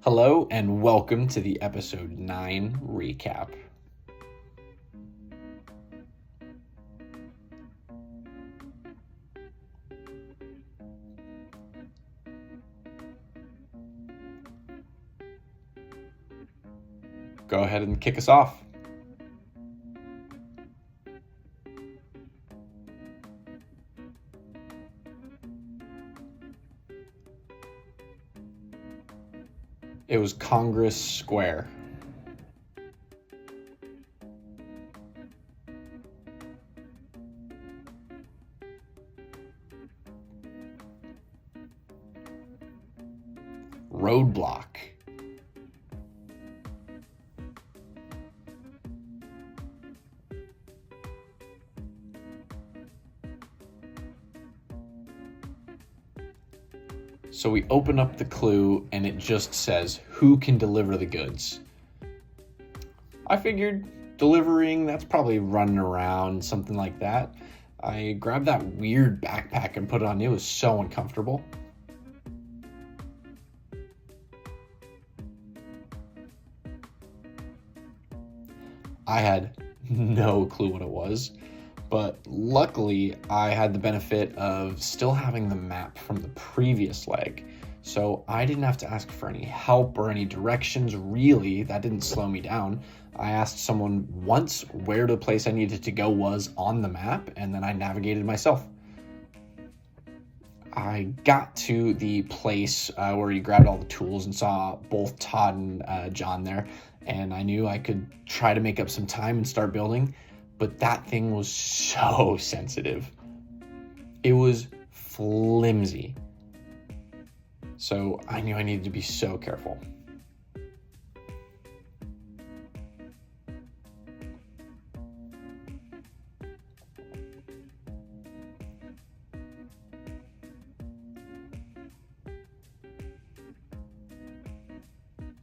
Hello and welcome to the episode 9 recap. Go ahead and kick us off. It was Congress Square. Roadblock. So we open up the clue and it just says, who can deliver the goods? I figured delivering, that's probably running around, something like that. I grabbed that weird backpack and put it on. It was so uncomfortable. I had no clue what it was, but luckily I had the benefit of still having the map from the previous leg, so I didn't have to ask for any help or any directions. Really, that didn't slow me down. I asked someone once where the place I needed to go was on the map, and then I navigated myself. I got to the place where you grabbed all the tools and saw both Todd and John there, and I knew I could try to make up some time and start building, but that thing was so sensitive. It was flimsy. So I knew I needed to be so careful.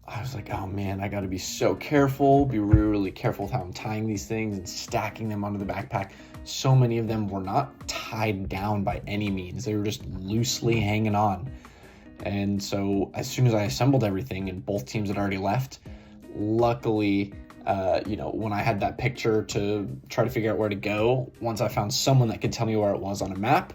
I was like, oh man, I gotta be so careful, be really careful with how I'm tying these things and stacking them onto the backpack. So many of them were not tied down by any means. They were just loosely hanging on. And so as soon as I assembled everything and both teams had already left, luckily, when I had that picture to try to figure out where to go, once I found someone that could tell me where it was on a map,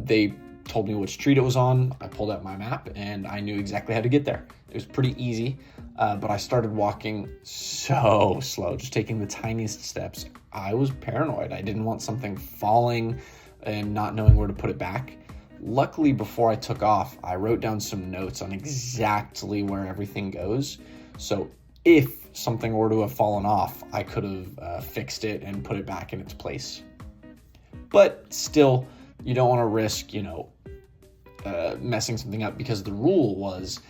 they told me which street it was on. I pulled out my map and I knew exactly how to get there. It was pretty easy, but I started walking so slow, just taking the tiniest steps. I was paranoid. I didn't want something falling and not knowing where to put it back. Luckily, before I took off, I wrote down some notes on exactly where everything goes. So if something were to have fallen off, I could have fixed it and put it back in its place. But still, you don't want to risk, messing something up, because the rule was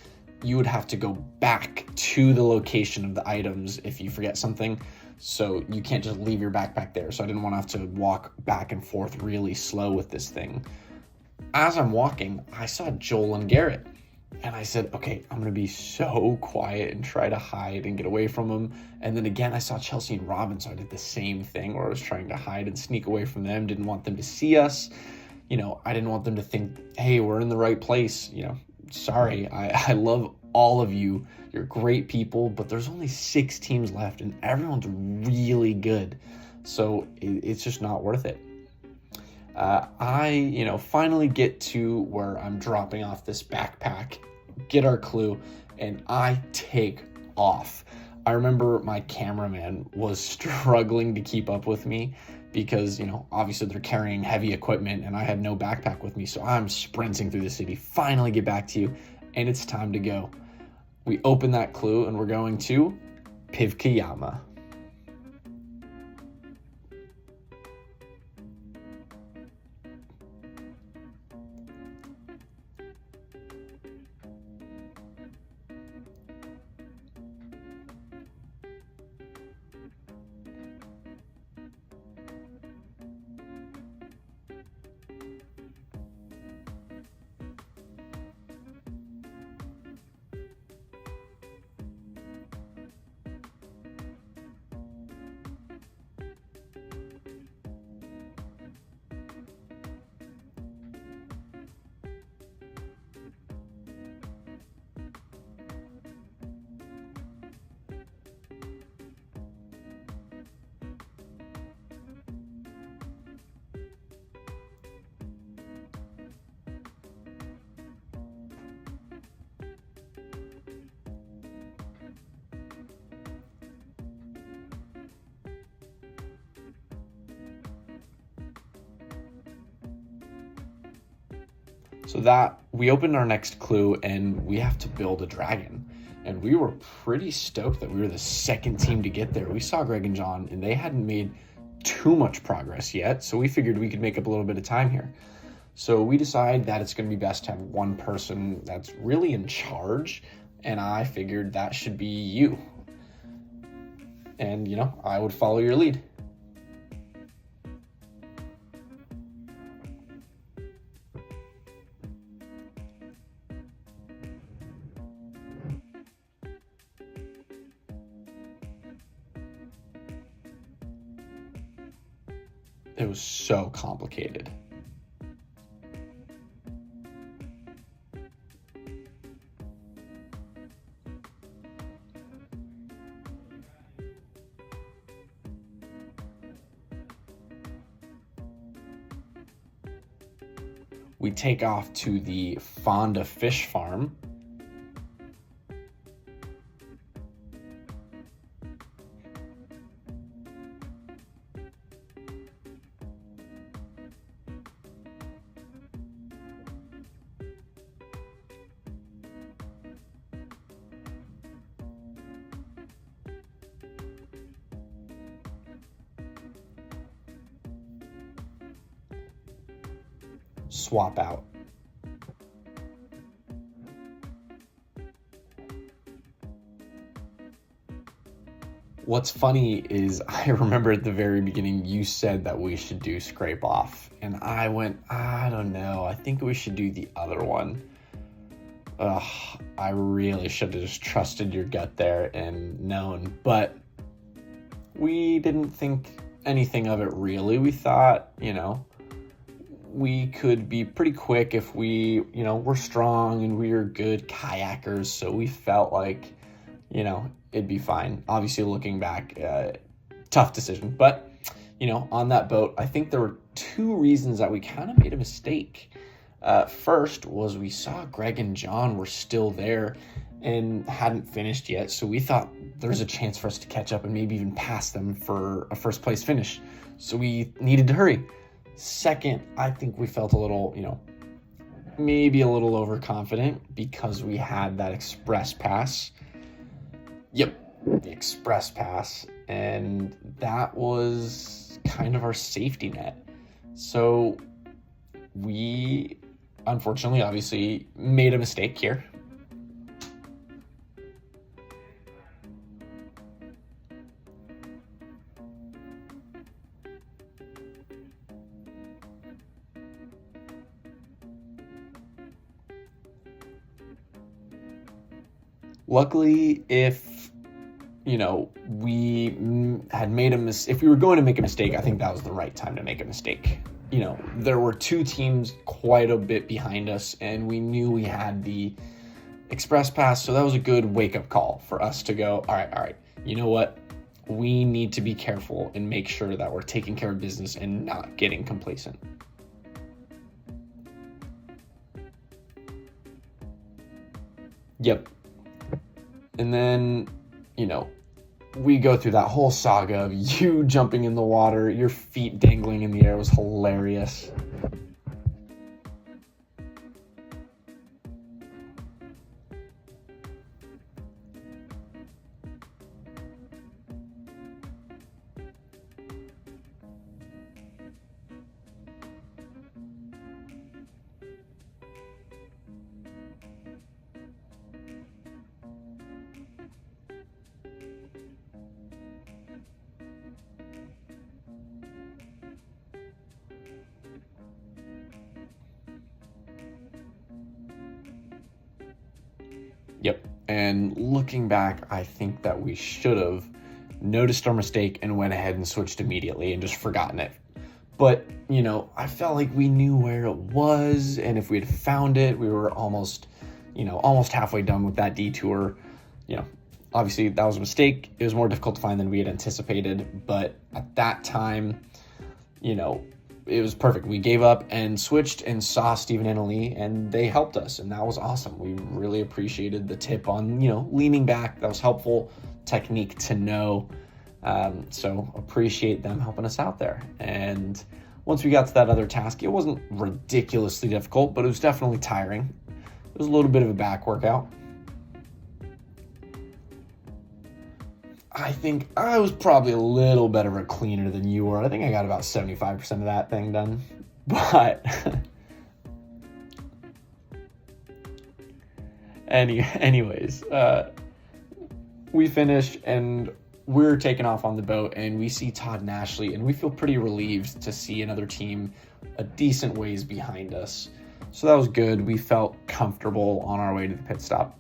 you would have to go back to the location of the items if you forget something. So you can't just leave your backpack there. So I didn't want to have to walk back and forth really slow with this thing. As I'm walking, I saw Joel and Garrett. And I said, okay, I'm going to be so quiet and try to hide and get away from them. And then again, I saw Chelsea and Robin, so I did the same thing where I was trying to hide and sneak away from them. Didn't want them to see us. I didn't want them to think, hey, we're in the right place. Sorry, I love all of you. You're great people, but there's only 6 teams left and everyone's really good. So it's just not worth it. I finally get to where I'm dropping off this backpack, get our clue, and I take off. I remember my cameraman was struggling to keep up with me because, obviously they're carrying heavy equipment and I had no backpack with me. So I'm sprinting through the city, finally get back to you, and it's time to go. We open that clue and we're going to Pivkayama. So that we opened our next clue and we have to build a dragon. And we were pretty stoked that we were the second team to get there. We saw Greg and John and they hadn't made too much progress yet. So we figured we could make up a little bit of time here. So we decide that it's going to be best to have one person that's really in charge. And I figured that should be you. And, I would follow your lead. It was so complicated. We take off to the Fonda Fish Farm. Swap out. What's funny is I remember at the very beginning you said that we should do scrape off, and I went, I don't know, I think we should do the other one. I really should have just trusted your gut there and known, but we didn't think anything of it really. We thought, we could be pretty quick if we, we're strong and we are good kayakers. So we felt like, it'd be fine. Obviously, looking back, tough decision. But, on that boat, I think there were two reasons that we kind of made a mistake. First was we saw Greg and John were still there and hadn't finished yet. So we thought there's a chance for us to catch up and maybe even pass them for a first place finish. So we needed to hurry. Second, I think we felt a little, maybe a little overconfident because we had that express pass. Yep, the express pass. And that was kind of our safety net. So we, unfortunately, obviously made a mistake here. Luckily, if, we had made if we were going to make a mistake, I think that was the right time to make a mistake. There were two teams quite a bit behind us, and we knew we had the express pass, so that was a good wake-up call for us to go, all right, you know what? We need to be careful and make sure that we're taking care of business and not getting complacent. Yep. And then, we go through that whole saga of you jumping in the water, your feet dangling in the air. It was hilarious. Yep. And looking back, I think that we should have noticed our mistake and went ahead and switched immediately and just forgotten it. But, I felt like we knew where it was, and if we had found it, we were almost halfway done with that detour. Obviously that was a mistake. It was more difficult to find than we had anticipated, but at that time, it was perfect. We gave up and switched and saw Stephen and Ali, and they helped us, and that was awesome. We really appreciated the tip on, leaning back. That was helpful technique to know. So appreciate them helping us out there. And once we got to that other task, it wasn't ridiculously difficult, but it was definitely tiring. It was a little bit of a back workout. I think I was probably a little better of a cleaner than you were. I think I got about 75% of that thing done. But anyways, we finished and we're taking off on the boat, and we see Todd and Ashley, and we feel pretty relieved to see another team a decent ways behind us. So that was good. We felt comfortable on our way to the pit stop.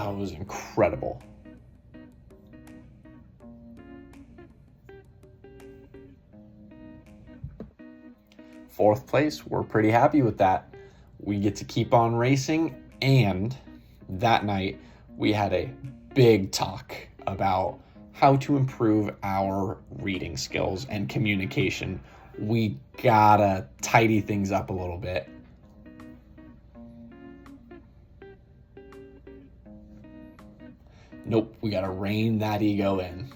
Oh, it was incredible. Fourth place, we're pretty happy with that. We get to keep on racing, and that night we had a big talk about how to improve our reading skills and communication. We gotta tidy things up a little bit. Nope, we gotta rein that ego in.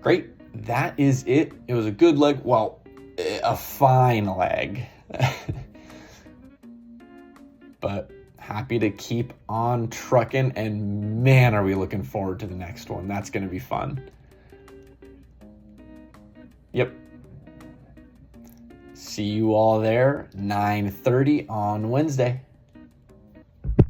Great, that is it. It was a good leg, well, a fine leg. But happy to keep on trucking, and man, are we looking forward to the next one. That's gonna be fun. Yep. See you all there, 9:30 on Wednesday.